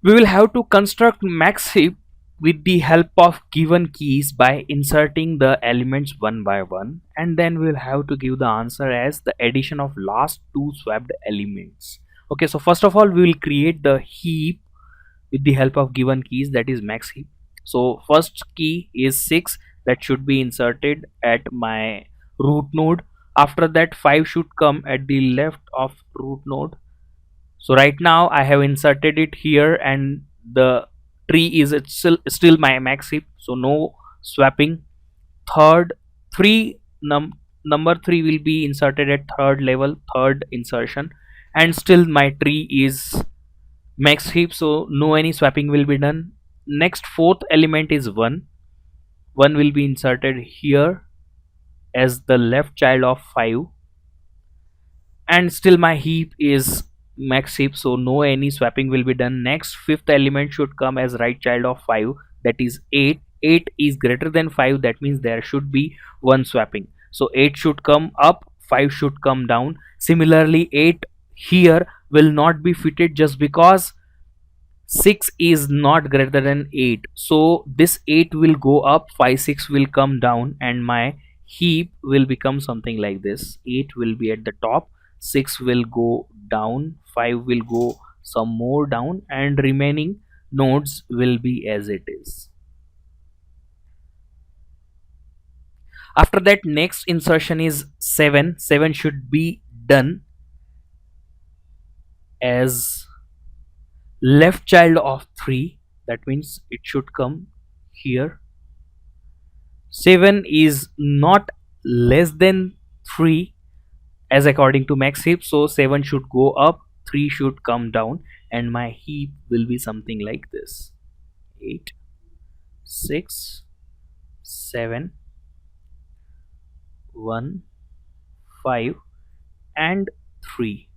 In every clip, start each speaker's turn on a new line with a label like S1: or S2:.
S1: We will have to construct max heap with the help of given keys by inserting the elements one by one, and then we'll have to give the answer as the addition of last two swapped elements. Okay, so first of all we will create the heap with the help of given keys, that is max heap. So first key is 6, that should be inserted at my root node. After that 5 should come at the left of root node. So right now I have inserted it here, and the tree is still my max heap, so no swapping. Third, 3 number 3 will be inserted at third level, third insertion, and still my tree is max heap, so no any swapping will be done. Next, fourth element is 1. 1 will be inserted here as the left child of 5, and still my heap is max heap, so no any swapping will be done. Next, fifth element should come as right child of 5, that is 8. 8 is greater than 5, that means there should be one swapping, so 8 should come up, 5 should come down. Similarly, 8 here will not be fitted just because 6 is not greater than 8, so this 8 will go up, 5 6 will come down, and my heap will become something like this. 8 will be at the top, 6 will go down, 5 will go some more down, and remaining nodes will be as it is. After that, next insertion is 7. 7 should be done as left child of 3, that means it should come here. 7 is not less than 3 as according to max heap, so 7 should go up, 3 should come down, and my heap will be something like this: 8 6 7 1 5 and 3.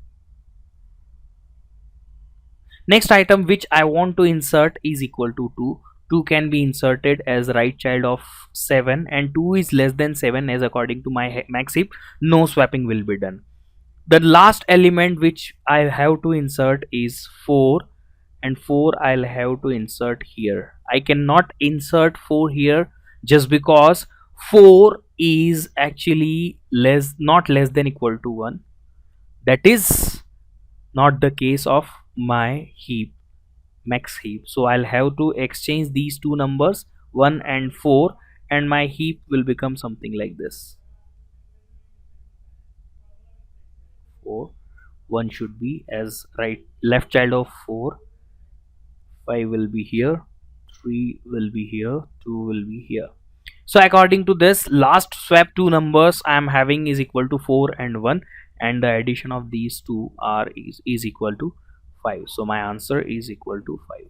S1: Next item which I want to insert is equal to 2. 2 can be inserted as right child of 7, and 2 is less than 7 as according to my max heap, no swapping will be done. The last element which I have to insert is 4, and 4 I'll have to insert here. I cannot insert 4 here just because 4 is actually not less than equal to 1. That is not the case of my heap, max heap, so I'll have to exchange these two numbers, 1 and 4, and my heap will become something like this: 4, 1 should be as left child of 4, 5 will be here, 3 will be here, 2 will be here. So according to this, last swap two numbers I am having is equal to 4 and 1, and the addition of these two is equal to 5, so my answer is equal to 5.